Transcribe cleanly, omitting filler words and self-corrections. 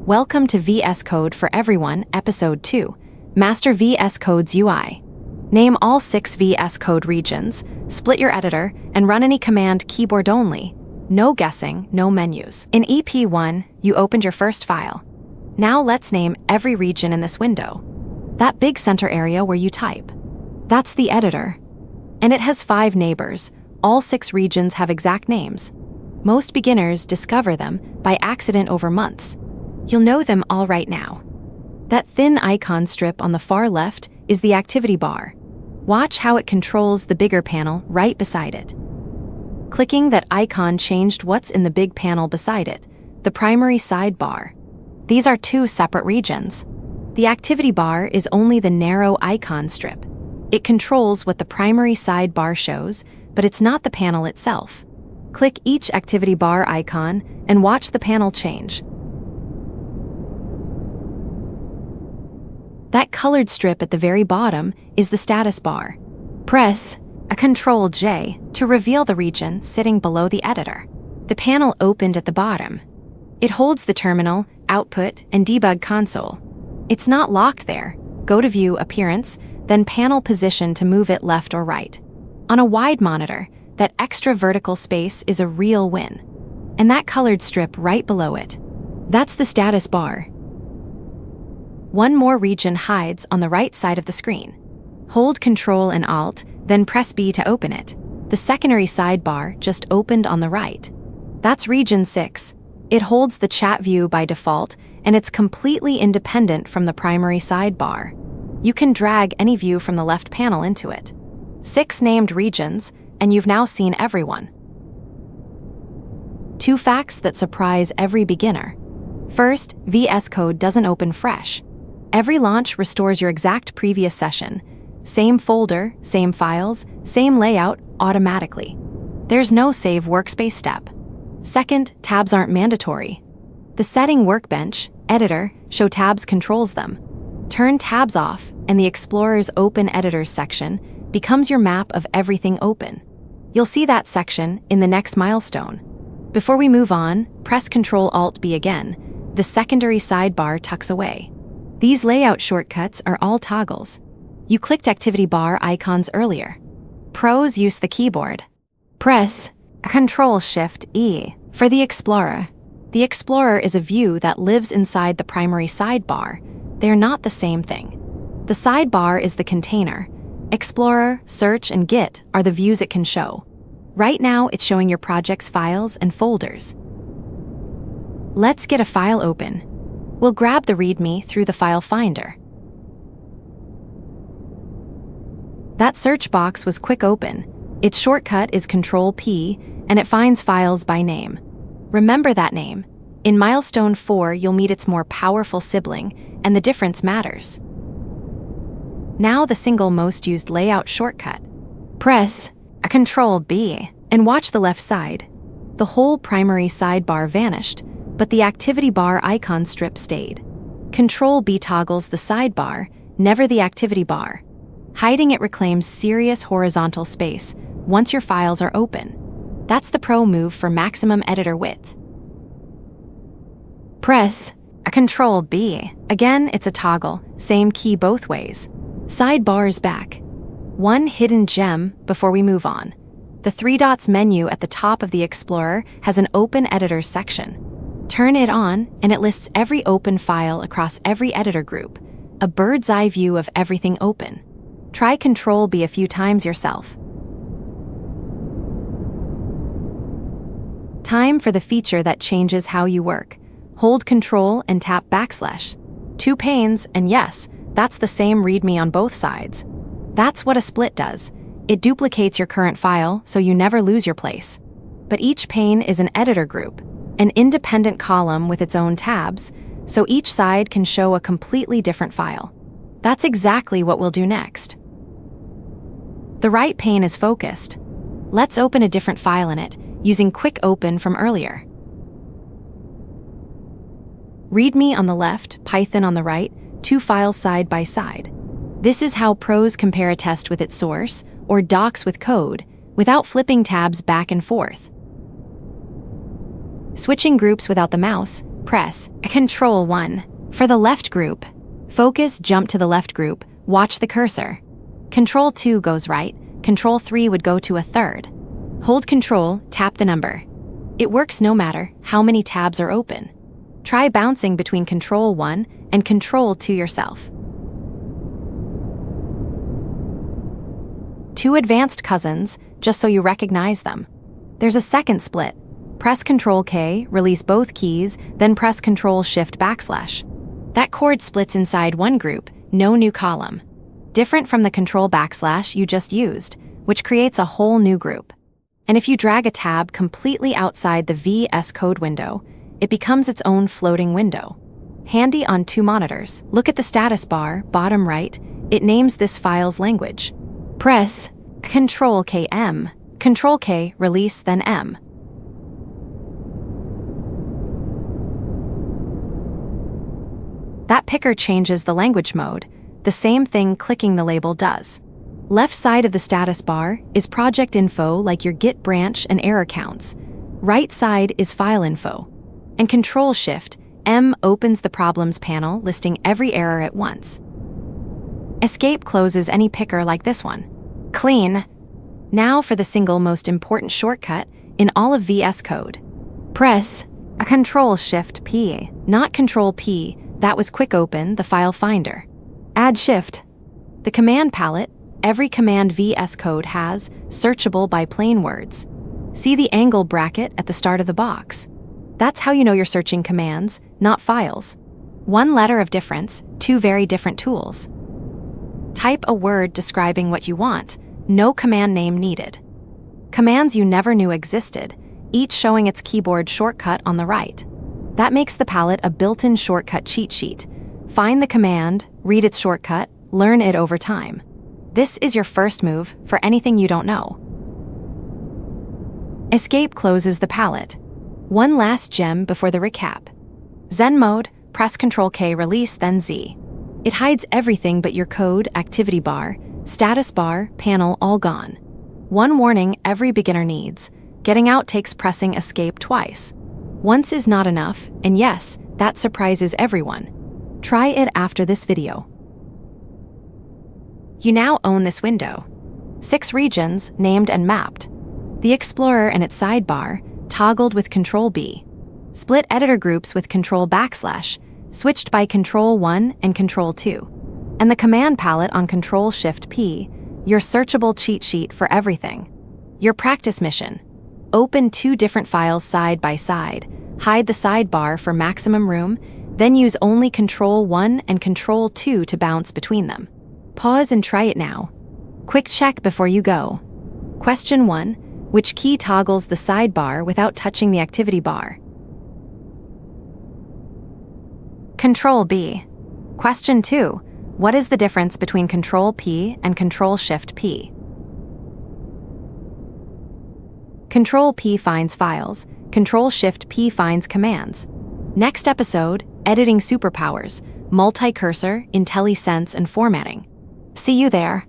Welcome to VS Code for Everyone, Episode 2, Master VS Code's UI. Name all 6 VS Code regions, split your editor, and run any command keyboard only. No guessing, no menus. In EP1, you opened your first file. Now let's name every region in this window. That big center area where you type. That's the editor. And it has 5 neighbors. All 6 regions have exact names. Most beginners discover them by accident over months. You'll know them all right now. That thin icon strip on the far left is the activity bar. Watch how it controls the bigger panel right beside it. Clicking that icon changed what's in the big panel beside it, the primary sidebar. These are 2 separate regions. The activity bar is only the narrow icon strip. It controls what the primary sidebar shows, but it's not the panel itself. Click each activity bar icon and watch the panel change. That colored strip at the very bottom is the status bar. Press a Ctrl+J to reveal the region sitting below the editor. The panel opened at the bottom. It holds the terminal, output, and debug console. It's not locked there. Go to View Appearance, then Panel Position to move it left or right. On a wide monitor, that extra vertical space is a real win. And that colored strip right below it. That's the status bar. One more region hides on the right side of the screen. Hold Ctrl and Alt, then press B to open it. The secondary sidebar just opened on the right. That's region 6. It holds the chat view by default, and it's completely independent from the primary sidebar. You can drag any view from the left panel into it. 6 named regions, and you've now seen everyone. 2 facts that surprise every beginner. First, VS Code doesn't open fresh. Every launch restores your exact previous session. Same folder, same files, same layout automatically. There's no save workspace step. Second, tabs aren't mandatory. The setting workbench, editor, show tabs controls them. Turn tabs off, and the Explorer's Open Editors section becomes your map of everything open. You'll see that section in the next milestone. Before we move on, press Ctrl+Alt+B again. The secondary sidebar tucks away. These layout shortcuts are all toggles. You clicked activity bar icons earlier. Pros use the keyboard. Press Ctrl+Shift+E for the Explorer. The Explorer is a view that lives inside the primary sidebar. They're not the same thing. The sidebar is the container. Explorer, Search, and Git are the views it can show. Right now, it's showing your project's files and folders. Let's get a file open. We'll grab the README through the file finder. That search box was quick open. Its shortcut is Ctrl+P, and it finds files by name. Remember that name. In Milestone 4, you'll meet its more powerful sibling, and the difference matters. Now the single most used layout shortcut. Press Ctrl+B and watch the left side. The whole primary sidebar vanished, but the activity bar icon strip stayed. Ctrl+B toggles the sidebar, never the activity bar. Hiding it reclaims serious horizontal space once your files are open. That's the pro move for maximum editor width. Press Ctrl+B. Again, it's a toggle, same key both ways. Sidebars back. One hidden gem before we move on. The 3 dots menu at the top of the Explorer has an Open Editors section. Turn it on, and it lists every open file across every editor group, a bird's eye view of everything open. Try Ctrl+B a few times yourself. Time for the feature that changes how you work. Hold Ctrl and tap \. 2 panes, and yes, that's the same README on both sides. That's what a split does. It duplicates your current file so you never lose your place. But each pane is an editor group, an independent column with its own tabs, so each side can show a completely different file. That's exactly what we'll do next. The right pane is focused. Let's open a different file in it, using Quick Open from earlier. README on the left, Python on the right, 2 files side by side. This is how pros compare a test with its source, or docs with code, without flipping tabs back and forth. Switching groups without the mouse Press Ctrl+1. For the left group, focus, jump to the left group, watch the cursor. Ctrl+2 goes right, Ctrl+3 would go to a third. Hold Ctrl, tap the number. It works no matter how many tabs are open. Try bouncing between Ctrl+1 and Ctrl+2 yourself. Two advanced cousins, just so you recognize them. There's a second split. Press Ctrl+K, release both keys, then press Ctrl+Shift+/. That chord splits inside one group, no new column. Different from the Ctrl/ you just used, which creates a whole new group. And if you drag a tab completely outside the VS Code window, it becomes its own floating window. Handy on two monitors. Look at the status bar, bottom right. It names this file's language. Press Ctrl+K-M. Ctrl+K, release, then M. That picker changes the language mode, the same thing clicking the label does. Left side of the status bar is project info like your Git branch and error counts. Right side is file info. And Ctrl+Shift+M opens the problems panel listing every error at once. Escape closes any picker like this one. Clean. Now for the single most important shortcut in all of VS Code. Press Ctrl+Shift+P, not Ctrl+P, that was quick open, the file finder. Add Shift. The command palette, every command VS Code has, searchable by plain words. See the angle bracket at the start of the box. That's how you know you're searching commands, not files. One letter of difference, two very different tools. Type a word describing what you want, no command name needed. Commands you never knew existed, each showing its keyboard shortcut on the right. That makes the palette a built-in shortcut cheat sheet. Find the command, read its shortcut, learn it over time. This is your first move for anything you don't know. Escape closes the palette. One last gem before the recap. Zen mode, press Ctrl+K, release, then Z. It hides everything but your code, activity bar, status bar, panel, all gone. One warning every beginner needs. Getting out takes pressing Escape twice. Once is not enough, and yes, that surprises everyone. Try it after this video. You now own this window. 6 regions, named and mapped. The Explorer and its sidebar, toggled with Ctrl+B. Split editor groups with Ctrl//, switched by Ctrl+1 and Ctrl+2. And the command palette on Ctrl+Shift+P, your searchable cheat sheet for everything. Your practice mission. Open 2 different files side by side, hide the sidebar for maximum room, then use only Ctrl+1 and Ctrl+2 to bounce between them. Pause and try it now. Quick check before you go. Question 1. Which key toggles the sidebar without touching the activity bar? Ctrl+B. Question 2. What is the difference between Ctrl+P and Ctrl+Shift+P? Ctrl+P finds files, Ctrl+Shift+P finds commands. Next episode, editing superpowers, multi-cursor, IntelliSense, and formatting. See you there.